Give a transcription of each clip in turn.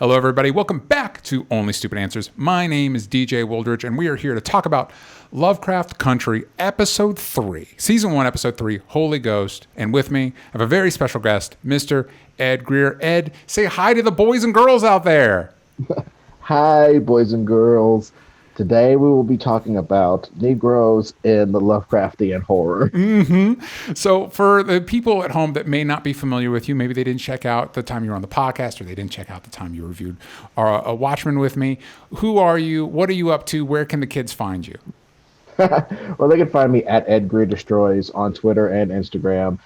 Hello, everybody. Welcome back to Only Stupid Answers. My name is DJ Wooldridge, and we are here to talk about Lovecraft Country, Episode 3, Season 1, Episode 3, Holy Ghost. And with me, I have a very special guest, Mr. Ed Greer. Ed, say hi to the boys and girls out there. Hi, boys and girls. Today we will be talking about Negroes in the Lovecraftian horror. So for the people at home that may not be familiar with you, maybe they didn't check out the time you were on the podcast or they didn't check out the time you reviewed a Watchmen with me. Who are you? What are you up to? Where can the kids find you? Well, they can find me at Ed Greer Destroys on Twitter and Instagram.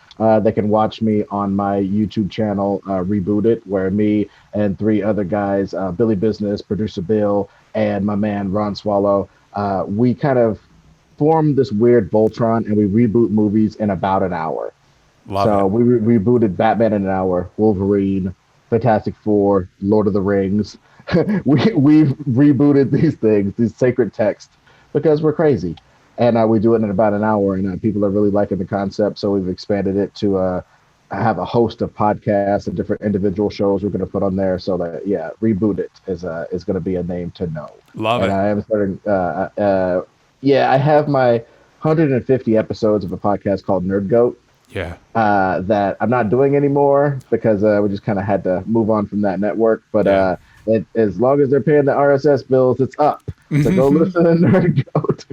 They can watch me on my YouTube channel, Reboot It, where me and three other guys, Billy Business, Producer Bill, and my man Ron Swallow, we kind of formed this weird Voltron and we reboot movies in about an hour. Love it. We rebooted Batman in an hour, Wolverine, Fantastic Four, Lord of the Rings. We've rebooted these things, these sacred texts, because we're crazy. And we do it in about an hour, and people are really liking the concept. So we've expanded it to have a host of podcasts and different individual shows we're going to put on there. So that, yeah, Reboot It is going to be a name to know. Love it. And I am starting, I have my 150 episodes of a podcast called Nerd Goat. Yeah. That I'm not doing anymore because we just kind of had to move on from that network. But as long as they're paying the RSS bills, it's up. So go listen to Nerd Goat.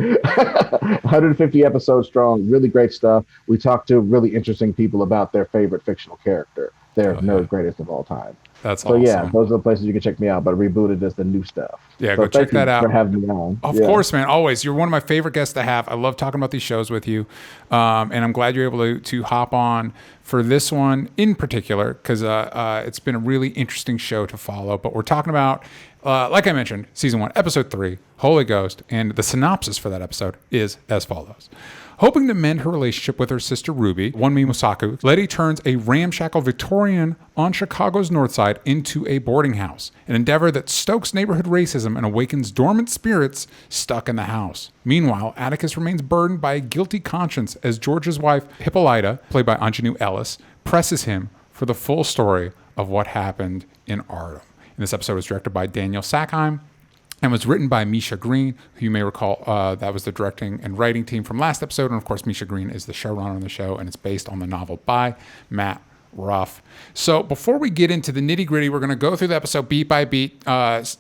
150 episodes strong, really great stuff. We talk to really interesting people about their favorite fictional character, their nerd greatest of all time. That's so awesome. Yeah, those are the places you can check me out. But Rebooted is the new stuff. Yeah, so go check that out. For having me on. Of course, man. Always. You're one of my favorite guests to have. I love talking about these shows with you, and I'm glad you're able to hop on for this one in particular because it's been a really interesting show to follow. But we're talking about, like I mentioned, Season 1, Episode 3, Holy Ghost, and the synopsis for that episode is as follows. Hoping to mend her relationship with her sister Ruby, Wunmi Mosaku, Letty turns a ramshackle Victorian on Chicago's north side into a boarding house, an endeavor that stokes neighborhood racism and awakens dormant spirits stuck in the house. Meanwhile, Atticus remains burdened by a guilty conscience as George's wife, Hippolyta, played by Aunjanue Ellis, presses him for the full story of what happened in Ardham. And this episode was directed by Daniel Sackheim, and was written by Misha Green, who you may recall that was the directing and writing team from last episode. And of course, Misha Green is the showrunner on the show, and it's based on the novel by Matt Ruff. So before we get into the nitty gritty, we're going to go through the episode beat by beat, talk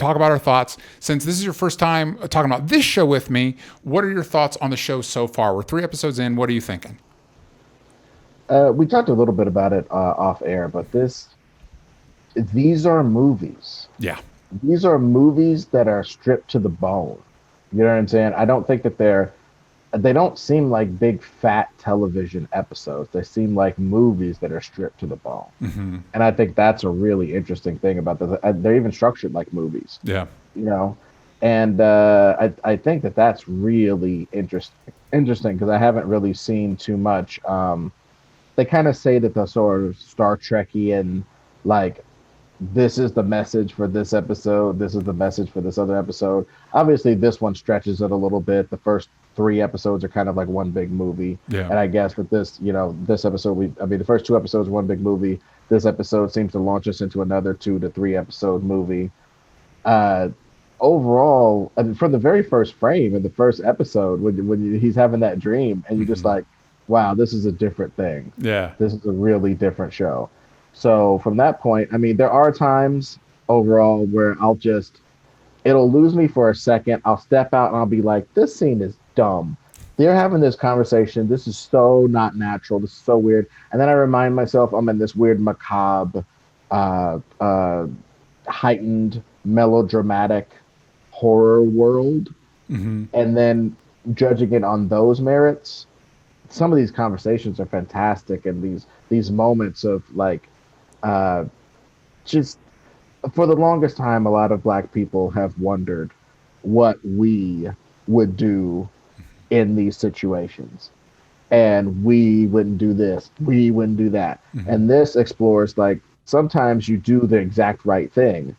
about our thoughts. Since this is your first time talking about this show with me, what are your thoughts on the show so far? We're 3 episodes in. What are you thinking? We talked a little bit about it off air, but these are movies. Yeah. These are movies that are stripped to the bone. You know what I'm saying? I don't think that they don't seem like big fat television episodes. They seem like movies that are stripped to the bone. Mm-hmm. And I think that's a really interesting thing about this. They're even structured like movies. Yeah. You know? And I think that that's really interesting because I haven't really seen too much. They kind of say that the sort of Star Trekian, like, this is the message for this episode. This is the message for this other episode. Obviously, this one stretches it a little bit. The first 3 episodes are kind of like one big movie. Yeah. And I guess with this, this episode, the first 2 episodes, one big movie. This episode seems to launch us into another 2 to 3 episode movie. Overall, from the very first frame in the first episode, when he's having that dream, and you're just like, wow, this is a different thing. Yeah. This is a really different show. So from that point, there are times overall where it'll lose me for a second. I'll step out and I'll be like, this scene is dumb. They're having this conversation. This is so not natural. This is so weird. And then I remind myself I'm in this weird macabre, heightened, melodramatic horror world. Mm-hmm. And then judging it on those merits, some of these conversations are fantastic. And these moments of like, just for the longest time, a lot of Black people have wondered what we would do in these situations. And we wouldn't do this. We wouldn't do that. Mm-hmm. And this explores, like, sometimes you do the exact right thing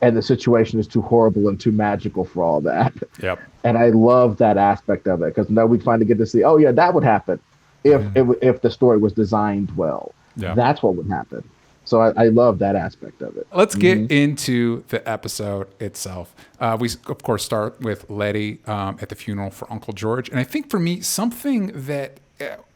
and the situation is too horrible and too magical for all that. Yep. And I love that aspect of it because now we finally get to see, oh yeah, that would happen if the story was designed well. Yeah. That's what would happen. So I love that aspect of it. Let's get into the episode itself. We, of course, start with Letty at the funeral for Uncle George. And I think for me, something that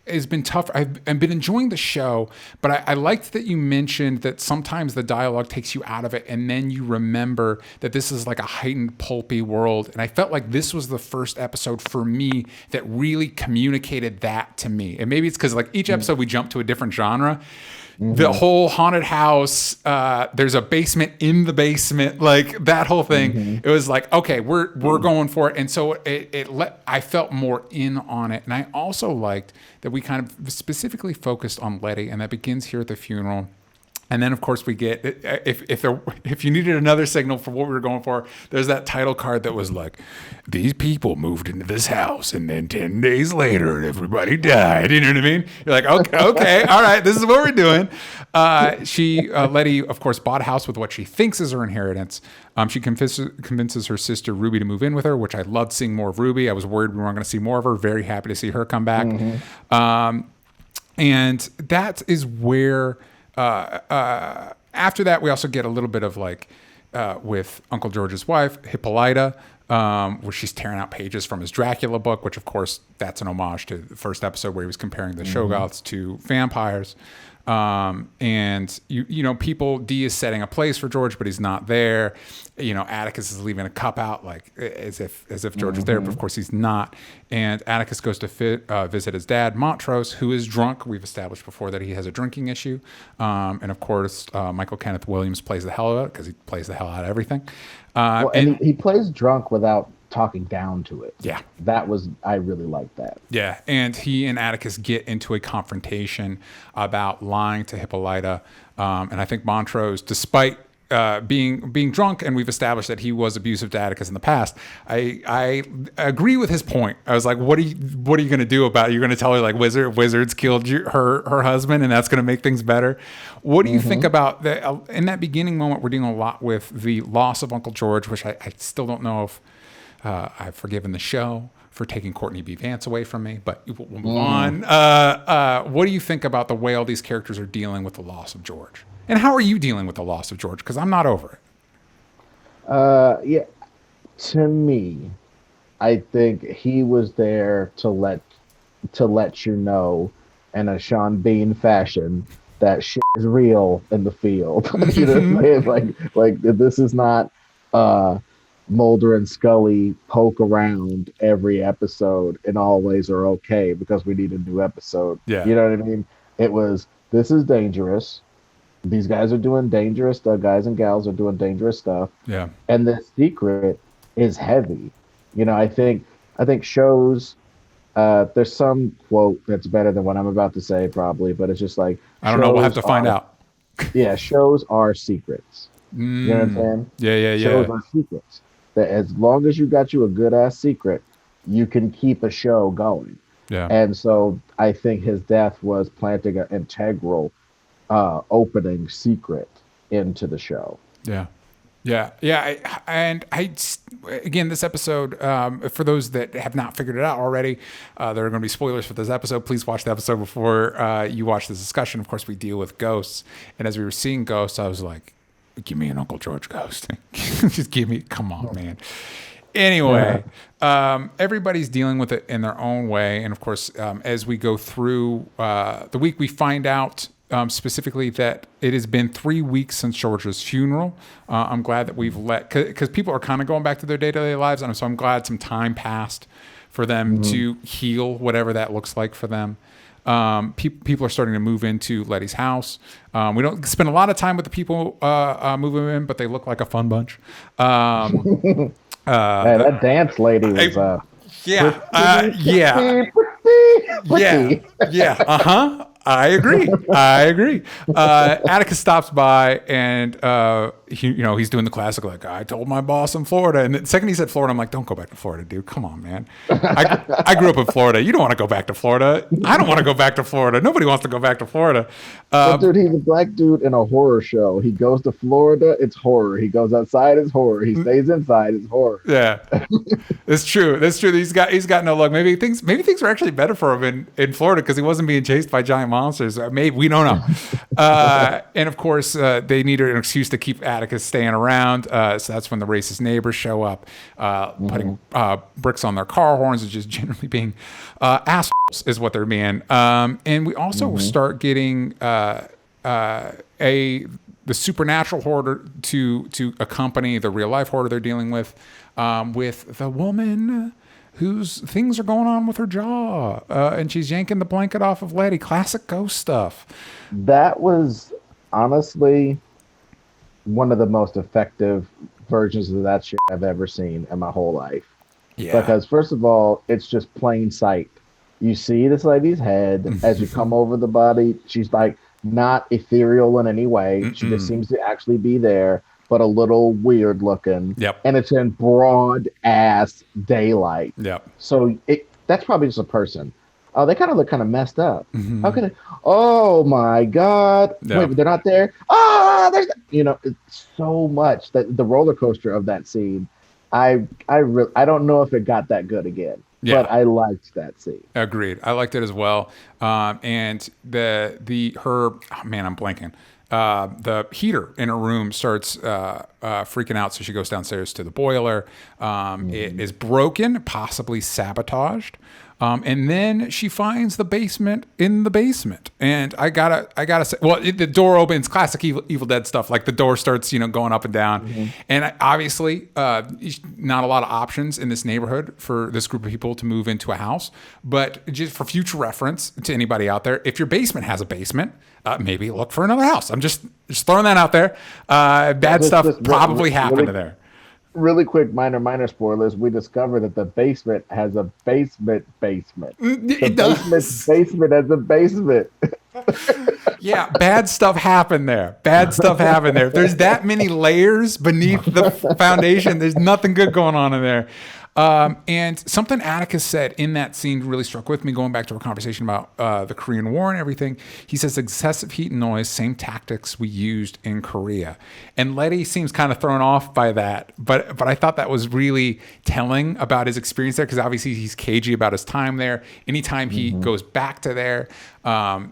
has been tough, I've been enjoying the show, but I liked that you mentioned that sometimes the dialogue takes you out of it and then you remember that this is like a heightened pulpy world. And I felt like this was the first episode for me that really communicated that to me. And maybe it's because like each episode we jump to a different genre. The whole haunted house, there's a basement in the basement, like that whole thing. It was like, okay, we're going for it. And so I felt more in on it. And I also liked that we kind of specifically focused on Letty, and that begins here at the funeral. And then, of course, we get, if you needed another signal for what we were going for, there's that title card that was like, these people moved into this house, and then 10 days later, everybody died. You know what I mean? You're like, okay, all right, this is what we're doing. Letty, of course, bought a house with what she thinks is her inheritance. She convinces her sister Ruby to move in with her, which I loved seeing more of Ruby. I was worried we weren't going to see more of her. Very happy to see her come back. And that is where... after that, we also get a little bit of like with Uncle George's wife, Hippolyta, where she's tearing out pages from his Dracula book, which of course that's an homage to the first episode where he was comparing the Shoggoths to vampires. And you know, Dee is setting a place for George, but he's not there. You know, Atticus is leaving a cup out, like as if George is there, but of course he's not. And Atticus goes to visit his dad, Montrose, who is drunk. We've established before that he has a drinking issue. And of course, Michael Kenneth Williams plays the hell out of it because he plays the hell out of everything. And he plays drunk without talking down to it. Yeah. I really like that. Yeah. And he and Atticus get into a confrontation about lying to Hippolyta. And I think Montrose, despite being drunk, and we've established that he was abusive to Atticus in the past, I agree with his point. I was like, what are you going to do about it? You're going to tell her like wizards killed her husband and that's going to make things better? What do you think about that? In that beginning moment, we're dealing a lot with the loss of Uncle George, which I still don't know if I've forgiven the show for taking Courtney B. Vance away from me, but we'll move on. What do you think about the way all these characters are dealing with the loss of George? And how are you dealing with the loss of George? Because I'm not over it. Yeah. To me, I think he was there to let you know in a Sean Bean fashion that shit is real in the field. You know what I'm saying? Like this is not Mulder and Scully poke around every episode and always are okay because we need a new episode. Yeah. You know what I mean? It was, this is dangerous. These guys are doing dangerous stuff. Guys and gals are doing dangerous stuff. Yeah. And the secret is heavy. You know, I think shows, there's some quote that's better than what I'm about to say probably, but it's just like, I don't know. We'll have to find out. Yeah. Shows are secrets. You know what I'm saying? Yeah. Shows are secrets. That as long as you got you a good ass secret, you can keep a show going. Yeah. And so I think his death was planting an integral opening secret into the show. Yeah. Again, this episode, for those that have not figured it out already, there are going to be spoilers for this episode. Please watch the episode before you watch this discussion. Of course, we deal with ghosts. And as we were seeing ghosts, I was like, give me an Uncle George ghost. Just give me, come on, man. Anyway, everybody's dealing with it in their own way. And of course, as we go through the week, we find out specifically that it has been 3 weeks since George's funeral. I'm glad that we've because people are kind of going back to their day-to-day lives. And so I'm glad some time passed for them to heal, whatever that looks like for them. People are starting to move into Letty's house. We don't spend a lot of time with the people moving in, but they look like a fun bunch. Man, that dance lady was yeah. I agree. Atticus stops by and he's doing the classic, like, I told my boss in Florida. And the second he said Florida, I'm like, don't go back to Florida, dude. Come on, man. I grew up in Florida. You don't want to go back to Florida. I don't want to go back to Florida. Nobody wants to go back to Florida. But dude, he's a black dude in a horror show. He goes to Florida, it's horror. He goes outside, it's horror. He stays inside, it's horror. Yeah, it's true. He's got no luck. Maybe things are actually better for him in Florida because he wasn't being chased by giant monsters. Maybe we don't know. And of course, they need an excuse to keep Atticus staying around. So that's when the racist neighbors show up, putting bricks on their car horns and just generally being assholes is what they're being. And we also start getting the supernatural hoarder to accompany the real life hoarder they're dealing with the woman whose things are going on with her jaw, and she's yanking the blanket off of Letty. Classic ghost stuff. That was honestly one of the most effective versions of that shit I've ever seen in my whole life. Yeah. Because first of all, it's just plain sight. You see this lady's head as you come over the body. She's like not ethereal in any way. She just seems to actually be there, but a little weird looking. Yep. And it's in broad ass daylight. Yep. So that's probably just a person. Oh, they kind of look kind of messed up. How can it? Oh my God! Yep. Wait, but they're not there. Ah, there's it's so much that the roller coaster of that scene. I don't know if it got that good again. Yeah. But I liked that scene. Agreed. I liked it as well. And I'm blanking. The heater in her room starts freaking out, so she goes downstairs to the boiler. It is broken, possibly sabotaged. And then she finds the basement in the basement. And I gotta say, well, the door opens, classic Evil Dead stuff. Like the door starts, going up and down. And obviously, not a lot of options in this neighborhood for this group of people to move into a house. But just for future reference to anybody out there, if your basement has a basement, maybe look for another house. I'm just throwing that out there. Bad stuff probably happened there. Really quick, minor spoilers. We discover that the basement has a basement. It does. Basement has a basement. Yeah, bad stuff happened there. If there's that many layers beneath the foundation, there's nothing good going on in there. And something Atticus said in that scene really struck with me, going back to our conversation about the Korean War and everything. He says excessive heat and noise, same tactics we used in Korea. And Letty seems kind of thrown off by that, but I thought that was really telling about his experience there, because obviously he's cagey about his time there. Anytime he goes back to there,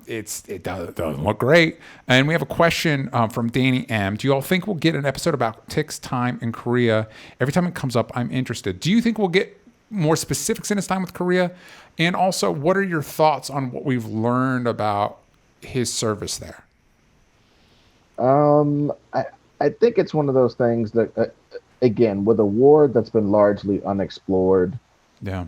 it doesn't look great. And we have a question from Danny M. Do you all think we'll get an episode about Tick's time in Korea? Every time it comes up, I'm interested. Do you think we'll get more specifics in his time with Korea? And also, what are your thoughts on what we've learned about his service there? I think it's one of those things that, again, with a war that's been largely unexplored, yeah,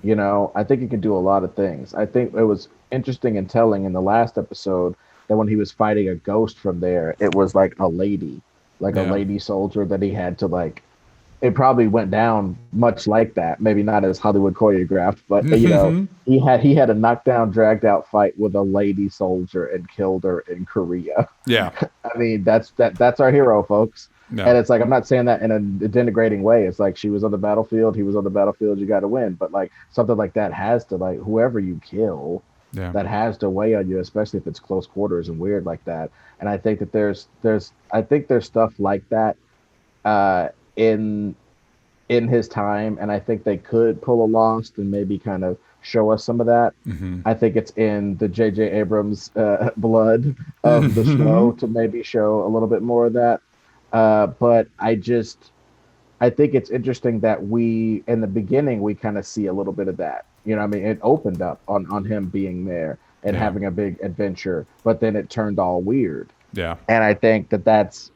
I think he can do a lot of things. I think it was interesting and telling in the last episode that when he was fighting a ghost from there, it was like a lady, a lady soldier that he had to it probably went down much like that. Maybe not as Hollywood choreographed, but he had a knockdown, dragged out fight with a lady soldier and killed her in Korea. Yeah, I mean that's our hero, folks. No. And it's like, I'm not saying that in a denigrating way. It's like, she was on the battlefield, he was on the battlefield, you got to win. But something like that has to whoever you kill, that has to weigh on you, especially if it's close quarters and weird like that. And I think that there's stuff like that in his time, and I think they could pull a Lost and maybe kind of show us some of that. I think it's in the J.J. Abrams blood of the show to maybe show a little bit more of that. But I think it's interesting that in the beginning, we kind of see a little bit of that. It opened up on him being there and having a big adventure, but then it turned all weird. Yeah. And I think that's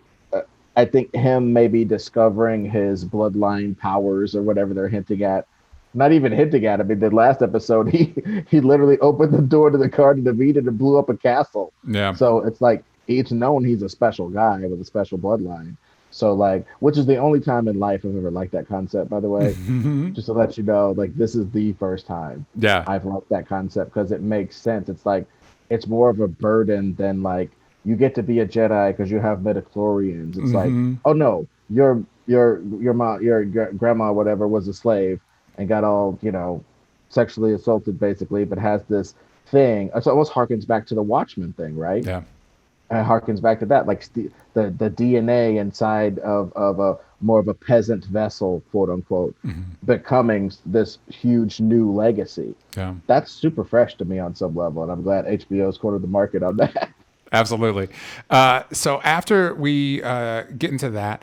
I think him maybe discovering his bloodline powers or whatever they're hinting at. Not even hinting at. I mean, the last episode, he literally opened the door to the Garden of Eden and blew up a castle. Yeah. So it's like, it's known he's a special guy with a special bloodline. So which is the only time in life I've ever liked that concept, by the way. Just to let you know, this is the first time I've liked that concept, because it makes sense. It's it's more of a burden than you get to be a Jedi because you have midichlorians. It's oh no, your mom, your grandma, whatever, was a slave and got all, sexually assaulted basically, but has this thing. So it almost harkens back to the Watchmen thing, right? Yeah. harkens back to that, like the DNA inside of a more of a peasant vessel, quote unquote, becoming this huge new legacy. Yeah. That's super fresh to me on some level, and I'm glad HBO's cornered the market on that. Absolutely. So after we get into that,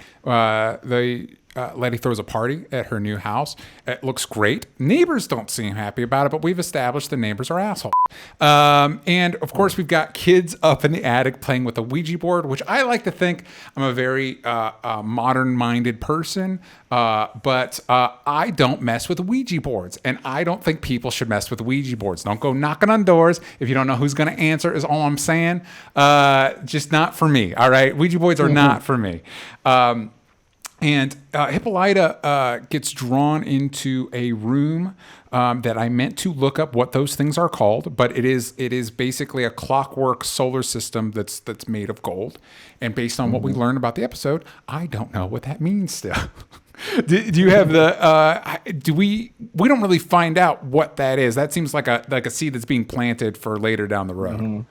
Letty throws a party at her new house. It looks great. Neighbors don't seem happy about it, but we've established the neighbors are assholes. And of course, we've got kids up in the attic playing with a Ouija board, which I like to think I'm a very modern-minded person, but I don't mess with Ouija boards, and I don't think people should mess with Ouija boards. Don't go knocking on doors if you don't know who's going to answer. Is all I'm saying. Just not for me. All right, Ouija boards are not for me. And Hippolyta gets drawn into a room that I meant to look up what those things are called, but it is basically a clockwork solar system that's made of gold. And based on what we learned about the episode, I don't know what that means still. Do you have the? We don't really find out what that is. That seems like a seed that's being planted for later down the road.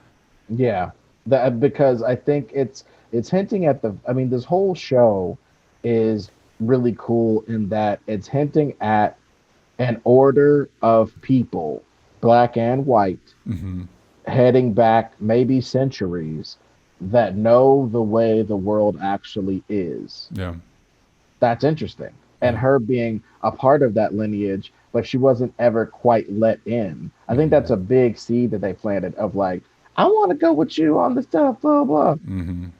Yeah, because I think it's hinting at the. I mean, this whole show is really cool in that it's hinting at an order of people, black and white, heading back maybe centuries, that know the way the world actually is. Yeah. That's interesting. And her being a part of that lineage, but she wasn't ever quite let in. I think that's a big seed that they planted of like, I want to go with you on the stuff, blah, blah.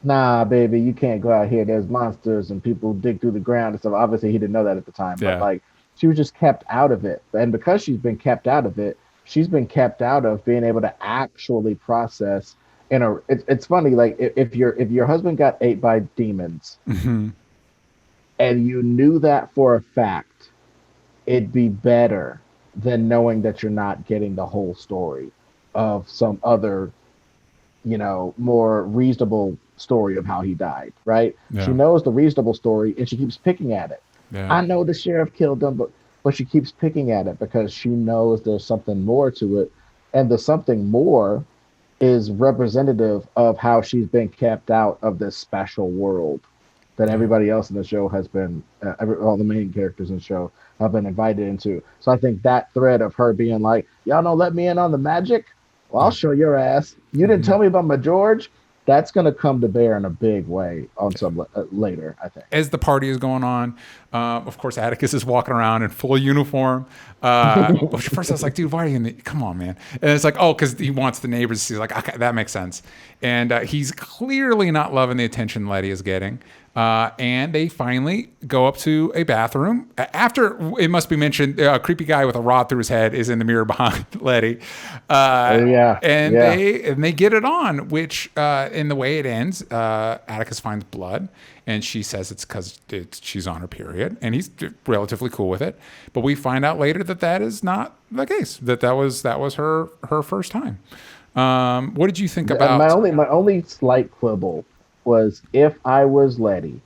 Nah, baby, you can't go out here. There's monsters and people dig through the ground and stuff. Obviously, he didn't know that at the time, but like, she was just kept out of it. And because she's been kept out of it, she's been kept out of being able to actually process. It's funny, like if your husband got ate by demons, and you knew that for a fact, it'd be better than knowing that you're not getting the whole story of some other, more reasonable story of how he died, right? Yeah. She knows the reasonable story and she keeps picking at it. Yeah. I know the sheriff killed them, but she keeps picking at it because she knows there's something more to it. And the something more is representative of how she's been kept out of this special world that everybody else in the show has been, all the main characters in the show have been invited into. So I think that thread of her being like, y'all don't let me in on the magic? Well, I'll show your ass. You didn't tell me about my George? That's going to come to bear in a big way on some later, I think. As the party is going on, of course, Atticus is walking around in full uniform. Which first I was like, dude, why are you come on, man. And it's like, oh, because he wants the neighbors to see, like, okay, that makes sense. And he's clearly not loving the attention Letty is getting. And they finally go up to a bathroom. After, it must be mentioned, a creepy guy with a rod through his head is in the mirror behind Letty. And they get it on, which in the way it ends, Atticus finds blood, and she says it's because she's on her period, and he's relatively cool with it. But we find out later that is not the case. That was her first time. What did you think about my only slight quibble? Was if I was Letty,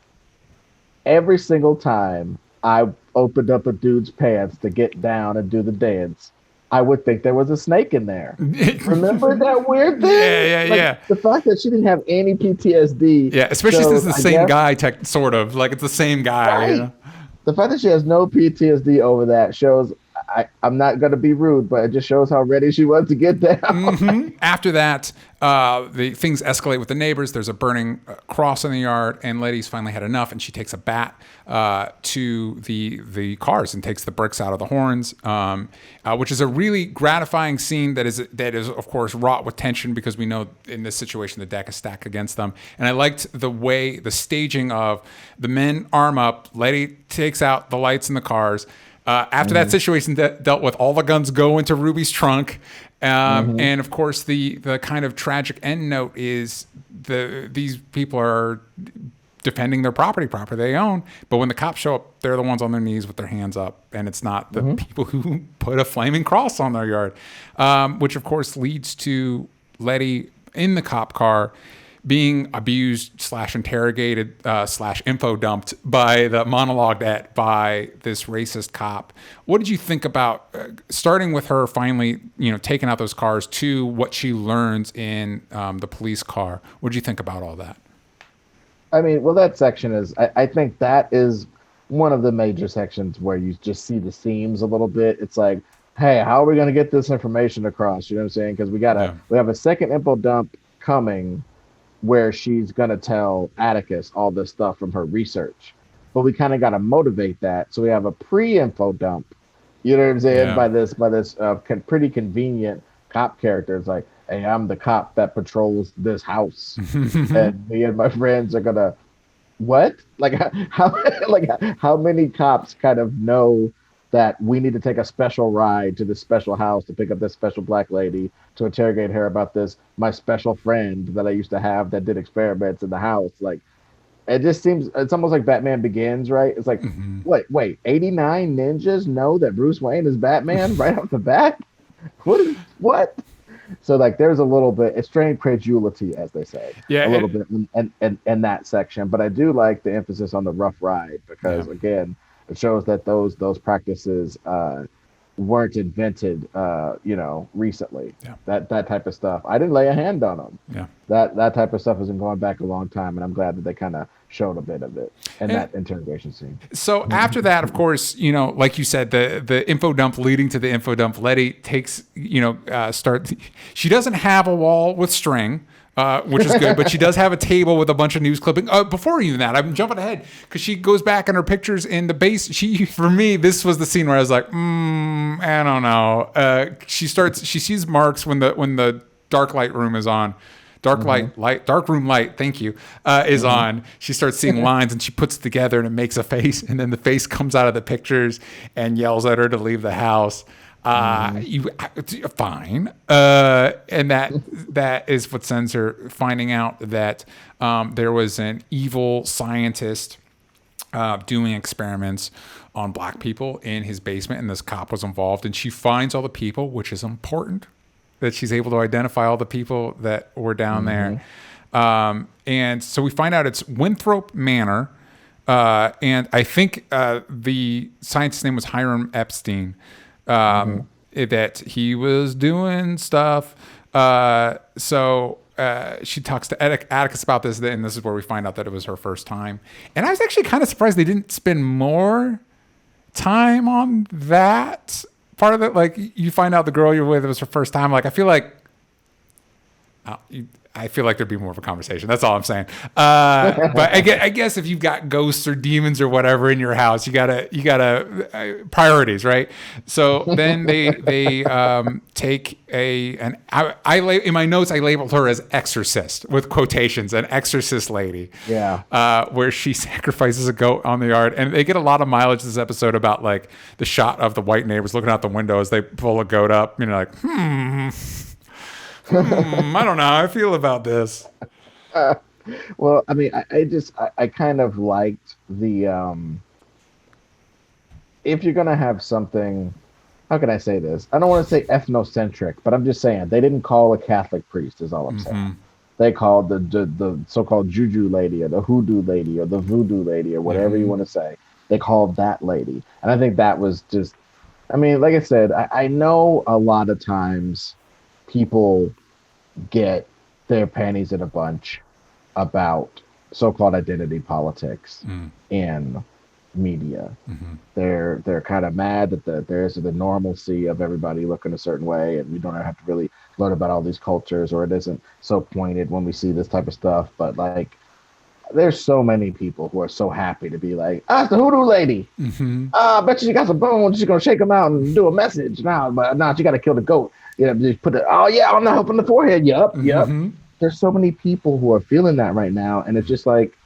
every single time I opened up a dude's pants to get down and do the dance, I would think there was a snake in there. Remember that weird thing? Yeah. The fact that she didn't have any PTSD. Yeah, especially since it's the same guy, sort of. Like, it's the same guy. Right. You know? The fact that she has no PTSD over that shows... I'm not going to be rude, but it just shows how ready she was to get down. After that, the things escalate with the neighbors. There's a burning cross in the yard, and Letty's finally had enough, and she takes a bat to the cars and takes the bricks out of the horns, which is a really gratifying scene that is of course wrought with tension because we know in this situation the deck is stacked against them. And I liked the staging of the men arm up, Letty takes out the lights in the cars. After that situation dealt with, all the guns go into Ruby's trunk. And of course, the kind of tragic end note is these people are defending their property they own. But when the cops show up, they're the ones on their knees with their hands up. And it's not the people who put a flaming cross on their yard, which of course leads to Letty in the cop car being abused / interrogated / info dumped by the monologued at by this racist cop. What did you think about starting with her finally, taking out those cars to what she learns in the police car? What did you think about all that? I mean, well, that section is, I think that is one of the major sections where you just see the seams a little bit. It's like, hey, how are we going to get this information across? You know what I'm saying? Because we have a second info dump coming where she's going to tell Atticus all this stuff from her research. But we kind of got to motivate that. So we have a pre-info dump, you know what I'm saying, Yeah. by this pretty convenient cop character. It's like, hey, I'm the cop that patrols this house. And me and my friends are going to, what? Like how many cops kind of know that we need to take a special ride to this special house to pick up this special black lady to interrogate her about this, my special friend that I used to have that did experiments in the house. Like, it just seems, it's almost like Batman Begins, right? It's like, wait, 89 ninjas know that Bruce Wayne is Batman right off the bat? What? So like, there's a little bit extreme credulity, as they say, a little bit in that section. But I do like the emphasis on the rough ride because again, it shows that those practices weren't invented, recently. Yeah. That type of stuff. I didn't lay a hand on them. Yeah. That type of stuff has been going back a long time, and I'm glad that they kind of showed a bit of it in that interrogation scene. So after that, of course, like you said, the info dump leading to the info dump, Letty takes, she doesn't have a wall with string, which is good, but she does have a table with a bunch of news clipping. Before even that, I'm jumping ahead because she goes back in her pictures in the base. For me, this was the scene where I was like, I don't know. She sees marks when the dark light room is on. Dark room light, thank you, is on. She starts seeing lines and she puts it together and it makes a face. And then the face comes out of the pictures and yells at her to leave the house. Fine. And that is what sends her finding out that there was an evil scientist doing experiments on black people in his basement, and this cop was involved. And she finds all the people, which is important, that she's able to identify all the people that were down there. And so we find out it's Winthrop Manor. And I think the scientist's name was Hiram Epstein. That he was doing stuff. So she talks to Atticus about this, and this is where we find out that it was her first time. And I was actually kind of surprised they didn't spend more time on that part of it. Like, you find out the girl you're with, it was her first time. Like, I feel like there'd be more of a conversation. That's all I'm saying. But I guess if you've got ghosts or demons or whatever in your house, you gotta priorities, right? So then they take in my notes I labeled her as exorcist with quotations, an exorcist lady. Yeah. Where she sacrifices a goat on the yard, and they get a lot of mileage this episode about like the shot of the white neighbors looking out the window as they pull a goat up. Like, I don't know how I feel about this. Well, I mean, I kind of liked the, if you're going to have something, how can I say this? I don't want to say ethnocentric, but I'm just saying they didn't call a Catholic priest is all I'm saying. They called the so-called juju lady or the hoodoo lady or the voodoo lady or whatever you want to say. They called that lady. And I think that was just, I mean, like I said, I know a lot of times people get their panties in a bunch about so-called identity politics in media. They're kind of mad that there's the normalcy of everybody looking a certain way, and we don't have to really learn about all these cultures, or it isn't so pointed when we see this type of stuff. But like, there's so many people who are so happy to be like, it's the hoodoo lady. I bet you she got some bones. She's gonna shake them out and do a message now. But now she got to kill the goat. Just put it. Oh yeah, I'm not helping the forehead. Yup. There's so many people who are feeling that right now, and it's just like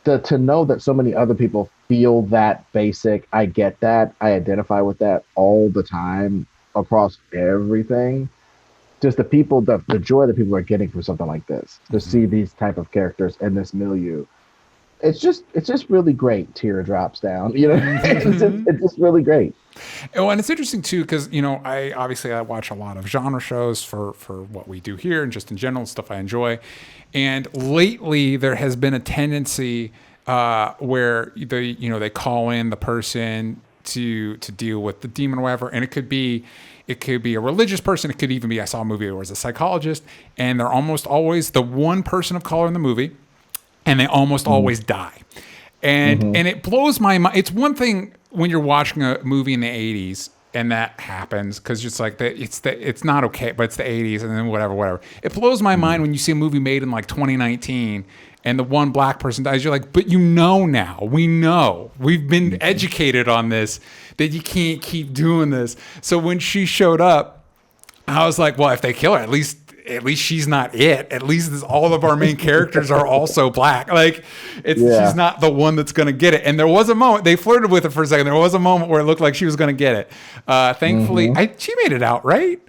to know that so many other people feel that basic. I get that. I identify with that all the time across everything. Just the joy that people are getting from something like this, to see these type of characters in this milieu. It's just really great. Teardrops down. It's just really great. Oh, and it's interesting too because I watch a lot of genre shows for what we do here and just in general stuff I enjoy, and lately there has been a tendency where they call in the person to deal with the demon or whatever, and it could be a religious person, it could even be, I saw a movie where it was a psychologist, and they're almost always the one person of color in the movie, and they almost always die. And it blows my mind. It's one thing when you're watching a movie in the 80s and that happens because it's like it's not okay, but it's the 80s and then whatever. It blows my mind when you see a movie made in like 2019 and the one black person dies. You're like, but now, we know, we've been educated on this, that you can't keep doing this. So when she showed up, I was like, well, if they kill her, at least she's not it. At least all of our main characters are also black. Like, she's not the one that's going to get it. And there was a moment, they flirted with it for a second. There was a moment where it looked like she was going to get it. Thankfully, she made it out, right?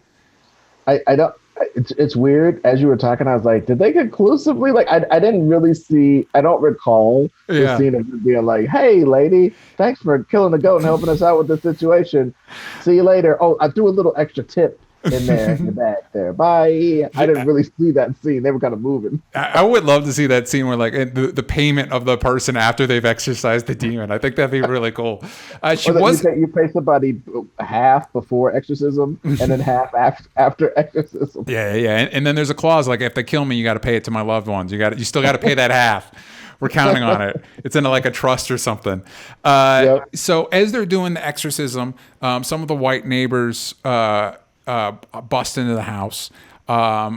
I don't. It's weird. As you were talking, I was like, did they conclusively? Like, I didn't really see. I don't recall the scene of being like, "Hey, lady, thanks for killing the goat and helping us out with the situation. See you later." Oh, I threw a little extra tip in there in the back there. Bye. I didn't really see that scene. They were kind of moving. I would love to see that scene where like the payment of the person after they've exorcised the demon. I think that'd be really cool. You pay somebody half before exorcism and then half after exorcism. Yeah. And then there's a clause like if they kill me, you got to pay it to my loved ones. You still got to pay that half. We're counting on it. It's in like a trust or something. So as they're doing the exorcism, some of the white neighbors bust into the house,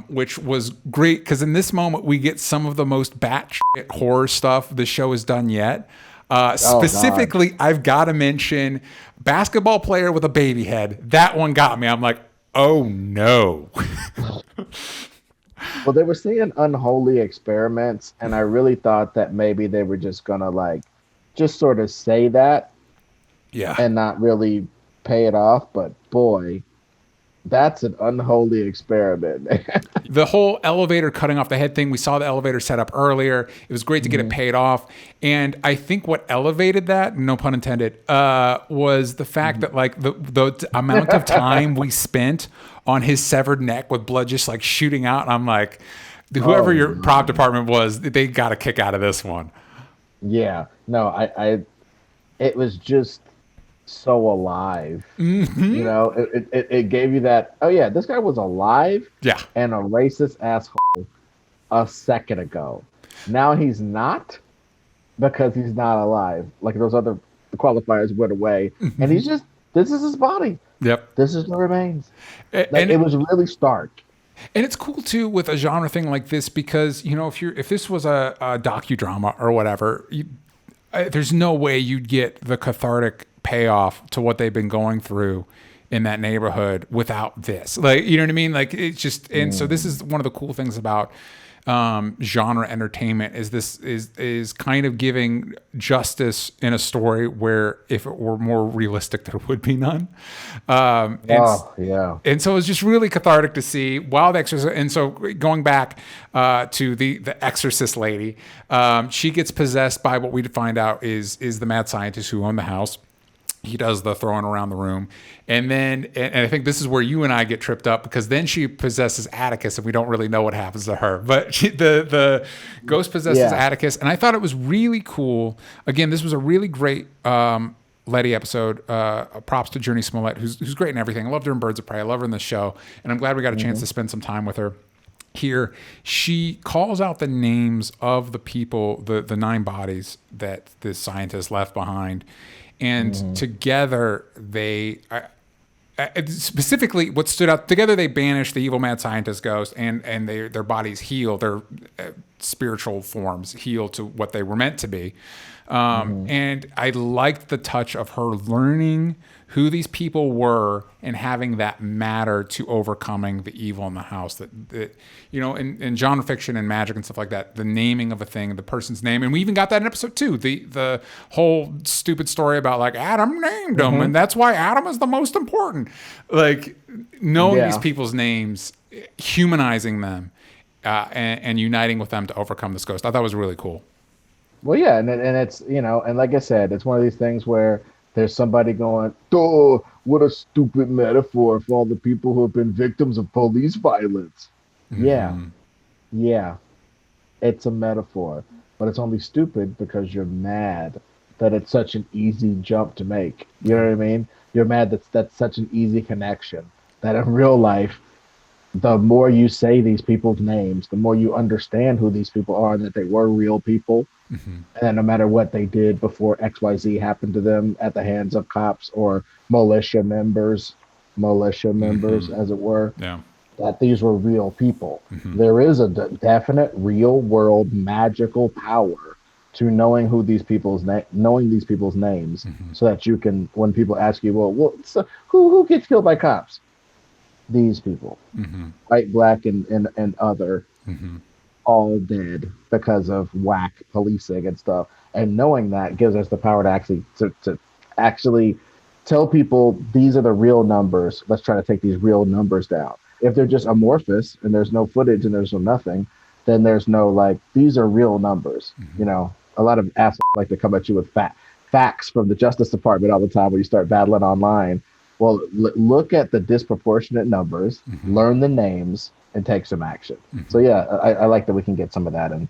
which was great because in this moment we get some of the most batshit horror stuff the show has done yet. Specifically, I've got to mention basketball player with a baby head. That one got me. I'm like, oh no. Well, they were saying unholy experiments, and I really thought that maybe they were just gonna like just sort of say that, and not really pay it off. But boy, that's an unholy experiment. The whole elevator cutting off the head thing, we saw the elevator set up earlier. It was great to get it paid off. And I think what elevated that, no pun intended, was the fact that like the amount of time we spent on his severed neck with blood just like shooting out. And I'm like, whoever your prop department was, they got a kick out of this one. Yeah, no, it was just so alive. It gave you that, oh yeah, this guy was alive and a racist asshole a second ago. Now he's not, because he's not alive. Like those other qualifiers went away, and he's just, this is his body. Yep, this is the remains. And it was really stark. And it's cool too with a genre thing like this because if this was a docudrama or whatever, there's no way you'd get the cathartic payoff to what they've been going through in that neighborhood without this. Like, you know what I mean? Like, it's just, and so this is one of the cool things about genre entertainment is kind of giving justice in a story where if it were more realistic, there would be none. And so it's just really cathartic to see Wild Exorcist. And so going back to the Exorcist Lady, she gets possessed by what we find out is the mad scientist who owned the house. He does the throwing around the room. And then, and I think this is where you and I get tripped up because then she possesses Atticus and we don't really know what happens to her. But the ghost possesses Atticus. And I thought it was really cool. Again, this was a really great Letty episode. Props to Journey Smollett, who's great in everything. I loved her in Birds of Prey. I love her in the show. And I'm glad we got a chance to spend some time with her. Here, she calls out the names of the people, the 9 bodies that the scientist left behind. And together they, specifically what stood out, together they banish the evil mad scientist ghost and their bodies heal, their spiritual forms heal to what they were meant to be. And I liked the touch of her learning who these people were and having that matter to overcoming the evil in the house. That in genre fiction and magic and stuff like that, the naming of a thing, the person's name, and we even got that in episode 2. The whole stupid story about like Adam named him, and that's why Adam is the most important. Like knowing these people's names, humanizing them, and uniting with them to overcome this ghost. I thought it was really cool. Well, yeah, and it's and like I said, it's one of these things where There's somebody going, oh, what a stupid metaphor for all the people who have been victims of police violence. Yeah, Mm-hmm. yeah, it's a metaphor, but it's only stupid because you're mad that it's such an easy jump to make. You know what I mean? You're mad that's such an easy connection that in real life, the more you say these people's names, the more you understand who these people are and that they were real people. Mm-hmm. And that no matter what they did before XYZ happened to them at the hands of cops or militia members, Mm-hmm. as it were, Yeah. that these were real people. Mm-hmm. There is a definite real world magical power to knowing these people's names, Mm-hmm. so that you can, when people ask you, well, so who gets killed by cops? These people, Mm-hmm. white, black, and other, Mm-hmm. all dead because of whack policing and stuff. And knowing that gives us the power to actually tell people these are the real numbers. Let's try to take these real numbers down. If they're just amorphous and there's no footage and there's no nothing, then there's no like these are real numbers. Mm-hmm. You know, a lot of assholes like to come at you with facts from the Justice Department all the time when you start battling online. Well, look at the disproportionate numbers, Mm-hmm. learn the names, and take some action. So Mm-hmm. yeah, I like that we can get some of that in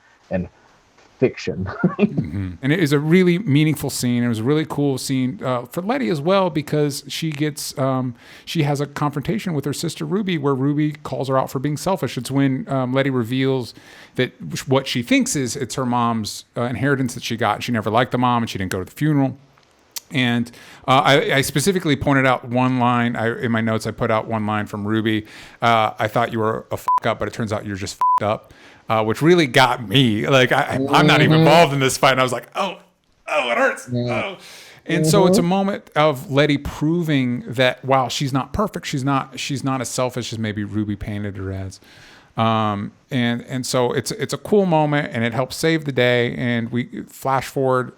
fiction. Mm-hmm. And it is a really meaningful scene. It was a really cool scene for Letty as well because she has a confrontation with her sister Ruby where Ruby calls her out for being selfish. It's when Letty reveals that what she thinks is it's her mom's inheritance that she got. She never liked the mom and she didn't go to the funeral. And I specifically pointed out one line in my notes. I put out one line from Ruby. I thought you were a fuck up, but it turns out you're just fucked up, which really got me. Like I'm not even involved in this fight, and I was like, oh, it hurts. Oh. And so it's a moment of Letty proving that while she's not perfect, she's not as selfish as maybe Ruby painted her as. And so it's a cool moment and it helps save the day. And we flash forward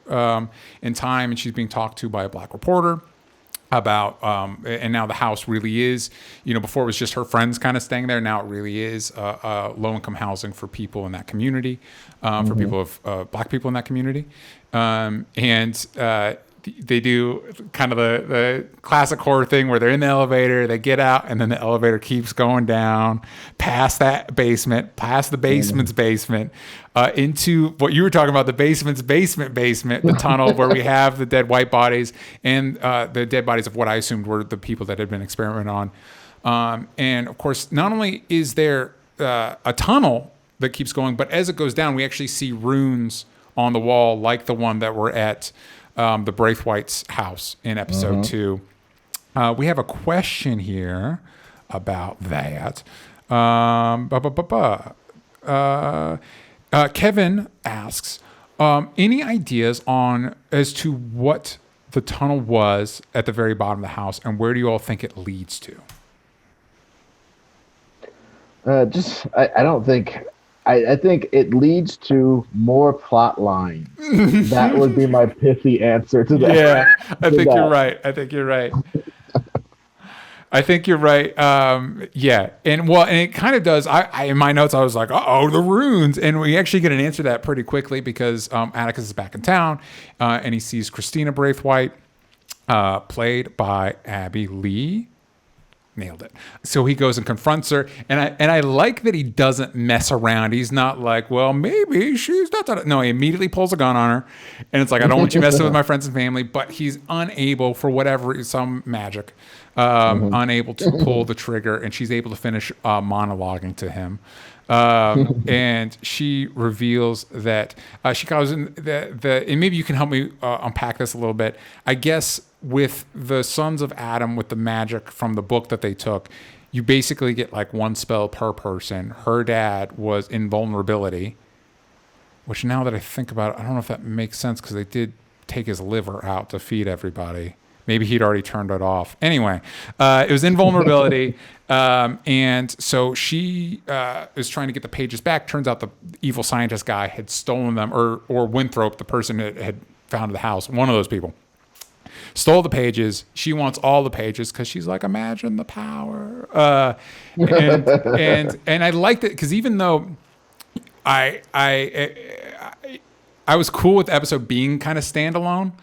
in time and she's being talked to by a black reporter about and now the house really is, before it was just her friends kind of staying there. Now it really is low-income housing for people in that community, for people of black people in that community. They do kind of the classic horror thing where they're in the elevator, they get out, and then the elevator keeps going down past that basement, past the basement's basement, into what you were talking about, the basement's basement, the tunnel where we have the dead white bodies and the dead bodies of what I assumed were the people that had been experimented on. And of course, not only is there a tunnel that keeps going, but as it goes down, we actually see runes on the wall like the one that were at the Braithwaite's house in episode 2. We have a question here about that. Kevin asks, any ideas as to what the tunnel was at the very bottom of the house, and where do you all think it leads to? I don't think. I think it leads to more plot lines. That would be my pithy answer to that. Yeah, I think you're right. I think you're right. Yeah, and it kind of does. I in my notes I was like, the runes, and we actually get an answer to that pretty quickly because Atticus is back in town, and he sees Christina Braithwaite, played by Abby Lee. Nailed it. So he goes and confronts her, and I like that he doesn't mess around. He's not like, well, maybe she's not. No, he immediately pulls a gun on her, and it's like, I don't want you messing with my friends and family. But he's unable, for whatever, some magic, unable to pull the trigger, and she's able to finish monologuing to him. And she reveals that she goes in and maybe you can help me unpack this a little bit. I guess with the Sons of Adam, with the magic from the book that they took, you basically get like one spell per person. Her dad was invulnerability, which now that I think about it, I don't know if that makes sense because they did take his liver out to feed everybody. Maybe he'd already turned it off. Anyway, it was invulnerability. And so she is trying to get the pages back. Turns out the evil scientist guy had stolen them, or Winthrop, the person that had founded the house, one of those people, stole the pages. She wants all the pages because she's like, imagine the power. And I liked it because even though I I was cool with the episode being kind of standalone.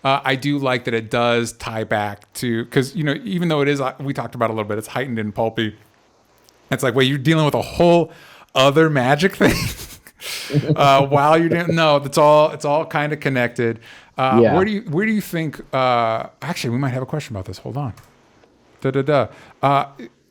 I do like that it does tie back to, because, you know, even though it is, we talked about it a little bit, it's heightened and pulpy. It's like, wait, you're dealing with a whole other magic thing while you're doing, no, it's all kind of connected. Yeah. Where do you think, actually, we might have a question about this. Hold on.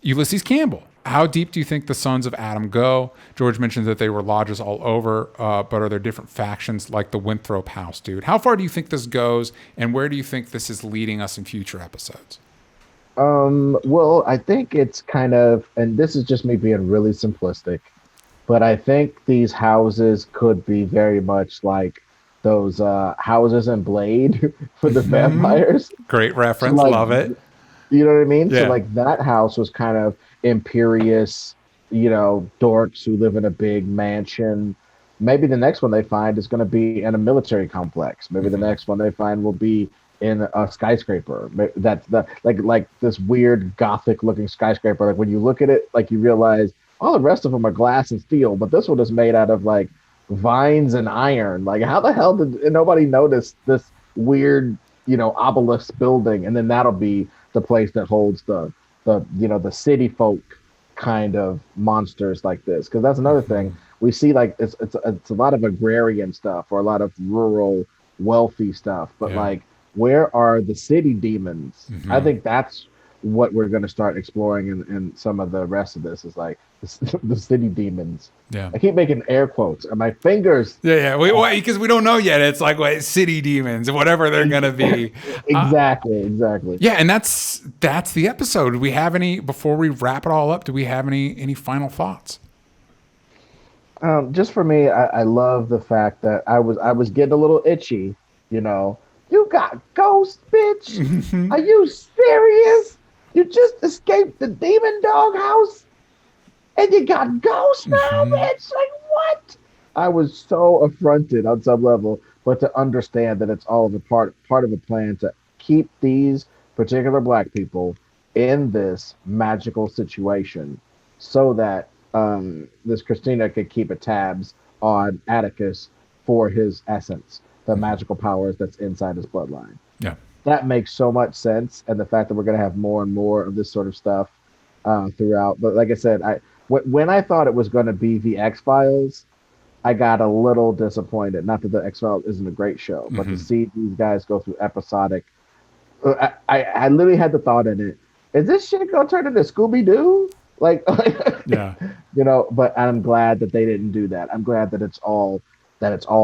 Ulysses Campbell. How deep do you think the Sons of Adam go? George mentions that they were lodges all over, but are there different factions like the Winthrop House, dude? How far do you think this goes, and where do you think this is leading us in future episodes? Well, I think it's kind of, and this is just me being really simplistic, but I think these houses could be very much like those houses in Blade for the vampires. Great reference. So, like, Love it. you know what I mean? Yeah. So like that house was kind of imperious, you know, dorks who live in a big mansion. Maybe the next one they find is going to be in a military complex. Maybe the next one they find will be in a skyscraper. That's the like this weird gothic looking skyscraper. Like when you look at it, like you realize all the rest of them are glass and steel, but this one is made out of like vines and iron. Like how the hell did nobody notice this weird, you know, obelisk building? And then that'll be the place that holds the you know, the city folk kind of monsters like this. Because that's another thing we see, like it's a lot of agrarian stuff or a lot of rural wealthy stuff, but like where are the city demons? I think that's what we're going to start exploring in some of the rest of this, is like the city demons. Yeah. I keep making air quotes and my fingers. Yeah. Because we don't know yet. It's like city demons, whatever they're going to be. Exactly. Yeah. And that's the episode. Do we have any, before we wrap it all up, do we have any final thoughts? Just for me, I love the fact that I was getting a little itchy, you know. You got ghosts, bitch. Are you serious? You just escaped the demon dog house and you got ghosts now, bitch? Like, what? I was so affronted on some level, but to understand that it's all of a part of a plan to keep these particular black people in this magical situation so that this Christina could keep a tabs on Atticus for his essence, the magical powers that's inside his bloodline. Yeah. That makes so much sense. And the fact that we're going to have more and more of this sort of stuff throughout. But like I said, when I thought it was going to be the X-Files, I got a little disappointed. Not that the X-Files isn't a great show, but to see these guys go through episodic, I literally had the thought in it, is this shit going to turn into Scooby-Doo? Like, yeah, you know, but I'm glad that they didn't do that. I'm glad that it's all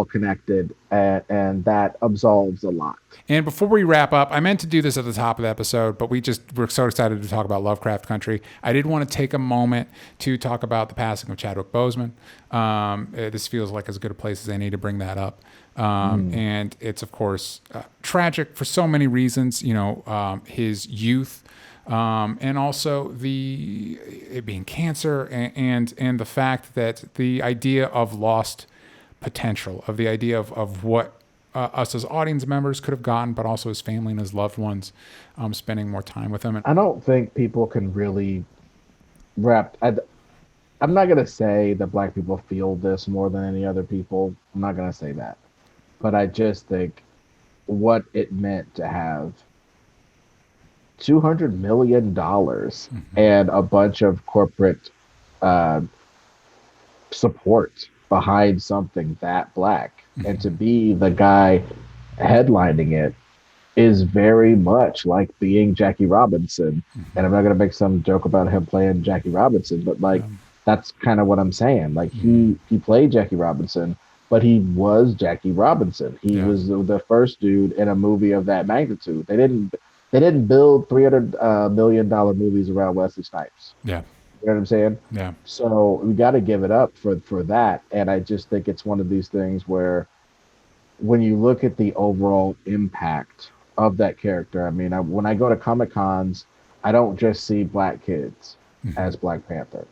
connected, and that absolves a lot. And before we wrap up, I meant to do this at the top of the episode, but we're so excited to talk about Lovecraft Country. I did want to take a moment to talk about the passing of Chadwick Boseman. This feels like as good a place as any to bring that up. And it's, of course, tragic for so many reasons, you know, his youth, and also it being cancer, and the fact that the idea of lost potential, of the idea of what us as audience members could have gotten, but also his family and his loved ones spending more time with him. I don't think people can really I'm not going to say that black people feel this more than any other people. I'm not going to say that. But I just think what it meant to have $200 million and a bunch of corporate support behind something that black, and to be the guy headlining it is very much like being Jackie Robinson. And I'm not going to make some joke about him playing Jackie Robinson, but like that's kind of what I'm saying. Like he played Jackie Robinson, but he was Jackie Robinson. He was the first dude in a movie of that magnitude. They didn't build $300 million movies around Wesley Snipes. Yeah. You know what I'm saying? Yeah. So we got to give it up for that. And I just think it's one of these things where when you look at the overall impact of that character, I mean, when I go to Comic Cons, I don't just see black kids as Black Panther.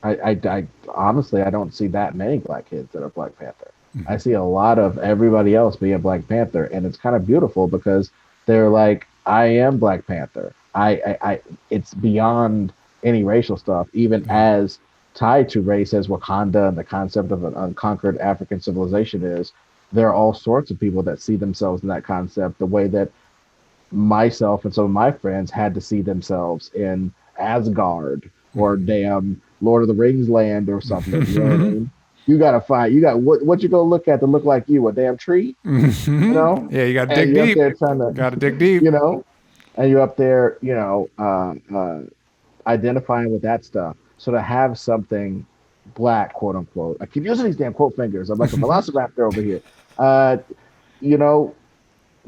I honestly, I don't see that many black kids that are Black Panther. I see a lot of everybody else being Black Panther, and it's kind of beautiful because they're like, I am Black Panther. It's beyond any racial stuff, even as tied to race as Wakanda and the concept of an unconquered African civilization is. there are all sorts of people that see themselves in that concept, the way that myself and some of my friends had to see themselves in Asgard or damn Lord of the Rings land or something. You know what I mean? You gotta find you got what you gonna look at to look like you, a damn tree, you know? Yeah, you got to And dig you're up deep. there trying to, Got to dig deep. you know, and you're up there, identifying with that stuff. So to have something black, quote unquote, I keep using these damn quote fingers. I'm like a velociraptor over here. Uh, you know,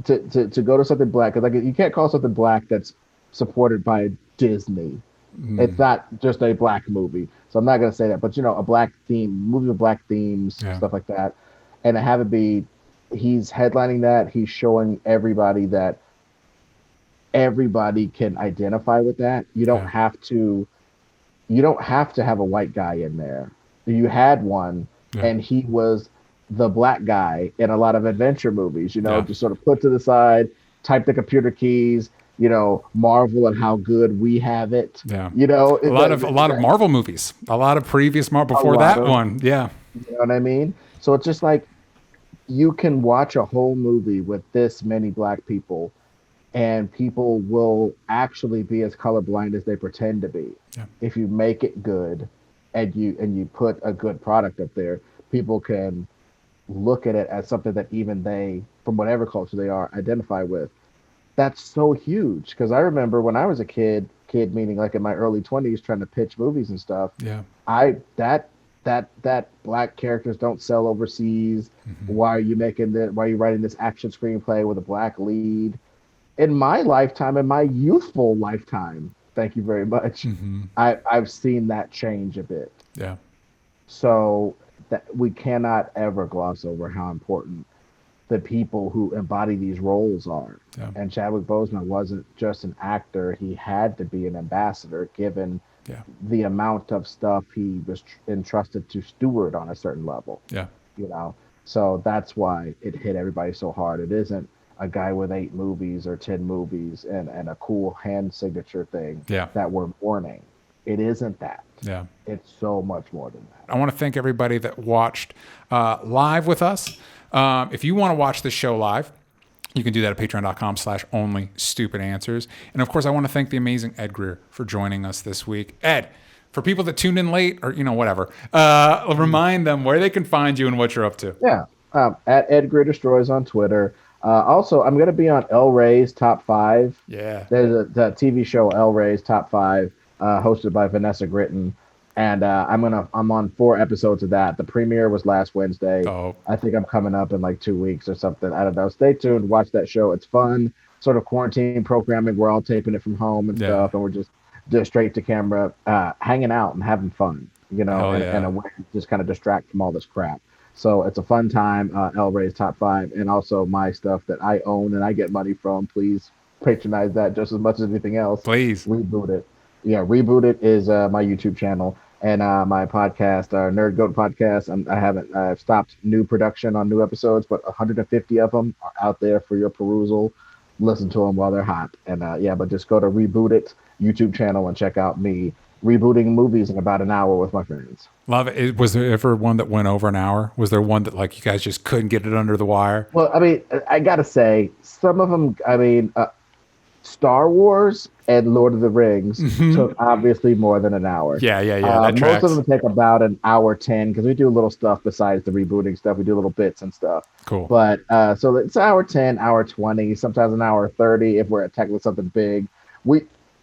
to go to something black, because like you can't call something black that's supported by Disney. It's not just a black movie, so I'm not gonna say that. But a black theme movie with black themes, Yeah. stuff like that, and to have it be, he's headlining that. He's showing everybody that everybody can identify with that. You don't Yeah. have to. You don't have to have a white guy in there. You had one, Yeah. and he was the black guy in a lot of adventure movies. Yeah. Just sort of put to the side, type the computer keys. Marvel at how good we have it. Yeah. A A lot of Marvel movies. A lot of previous Marvel before lot that of- one. Yeah. You know what I mean? So it's just like you can watch a whole movie with this many black people, and people will actually be as colorblind as they pretend to be. Yeah. If you make it good, and you put a good product up there, people can look at it as something that even they, from whatever culture they are, identify with. That's so huge, because I remember when I was a kid meaning like in my early 20s, trying to pitch movies and stuff. Yeah. That black characters don't sell overseas. Why are you writing this action screenplay with a black lead? In my lifetime, in my youthful lifetime, thank you very much, I've seen that change a bit. Yeah. So that we cannot ever gloss over how important the people who embody these roles are. Yeah. And Chadwick Boseman wasn't just an actor; he had to be an ambassador, given the amount of stuff he was entrusted to steward on a certain level. Yeah. So that's why it hit everybody so hard. It isn't a guy with 8 movies or 10 movies and a cool hand signature thing that we're mourning. It isn't that. Yeah. It's so much more than that. I want to thank everybody that watched live with us. If you want to watch this show live, you can do that at patreon.com/onlystupidanswers. And of course, I want to thank the amazing Ed Greer for joining us this week. Ed, for people that tuned in late or, whatever, remind them where they can find you and what you're up to. Yeah. At Ed Greer Destroys on Twitter. Also, I'm going to be on Reys Top 5. Yeah. There's a TV show, Reys Top 5, hosted by Vanessa Gritton. And I'm on 4 episodes of that. The premiere was last Wednesday. Oh. I think I'm coming up in like 2 weeks or something. I don't know. Stay tuned. Watch that show. It's fun. Sort of quarantine programming. We're all taping it from home and stuff, and we're just straight to camera, hanging out and having fun. And a way to just kind of distract from all this crap. So it's a fun time. Reys Top 5, and also my stuff that I own and I get money from. Please patronize that just as much as anything else. Please. Reboot It. Yeah, Reboot It is my YouTube channel, and my podcast, our Nerd Goat podcast. I've stopped new production on new episodes, but 150 of them are out there for your perusal. Listen to them while they're hot. And but just go to Reboot It YouTube channel and check out me rebooting movies in about an hour with my friends. Love it. Was there ever one that went over an hour? Was there one that like you guys just couldn't get it under the wire? Well, I mean, I gotta say, some of them. I mean, Star Wars and Lord of the Rings took obviously more than an hour. Yeah. That tracks. Most of them take about an hour 10, because we do a little stuff besides the rebooting stuff. We do little bits and stuff. Cool. But so it's hour 10, hour 20, sometimes an hour 30 if we're tackling something big.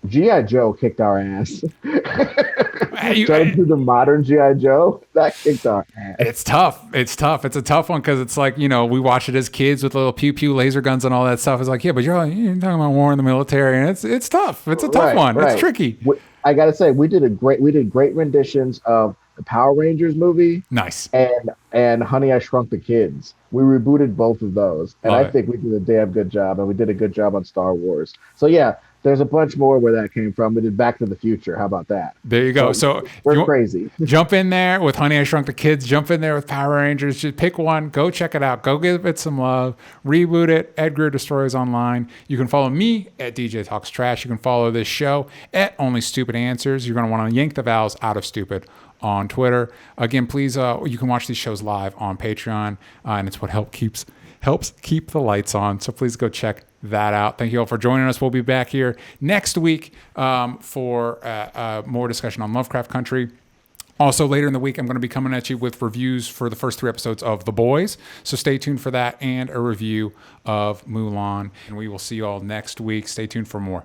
G.I. Joe kicked our ass. Trying to do the modern G.I. Joe, that kicked our ass. It's tough. It's a tough one, because it's like, we watched it as kids with little pew pew laser guns and all that stuff. It's like, yeah, but you're talking about war in the military, and it's tough. It's a tough one. Right. It's tricky. I gotta say, we did great renditions of the Power Rangers movie. Nice. And Honey, I Shrunk the Kids. We rebooted both of those, and Love I think we did a damn good job, and we did a good job on Star Wars. So yeah. There's a bunch more where that came from. We did Back to the Future. How about that? There you go. So we're crazy. Jump in there with Honey, I Shrunk the Kids. Jump in there with Power Rangers. Just pick one. Go check it out. Go give it some love. Reboot it. Ed Greer Destroys online. You can follow me at DJ Talks Trash. You can follow this show at Only Stupid Answers. You're going to want to yank the vowels out of stupid on Twitter. Again, please, you can watch these shows live on Patreon, and it's what helps keep the lights on. So please go check that out. Thank you all for joining us. We'll be back here next week for more discussion on Lovecraft Country. Also, later in the week, I'm going to be coming at you with reviews for the first 3 episodes of The Boys. So stay tuned for that, and a review of Mulan. And we will see you all next week. Stay tuned for more.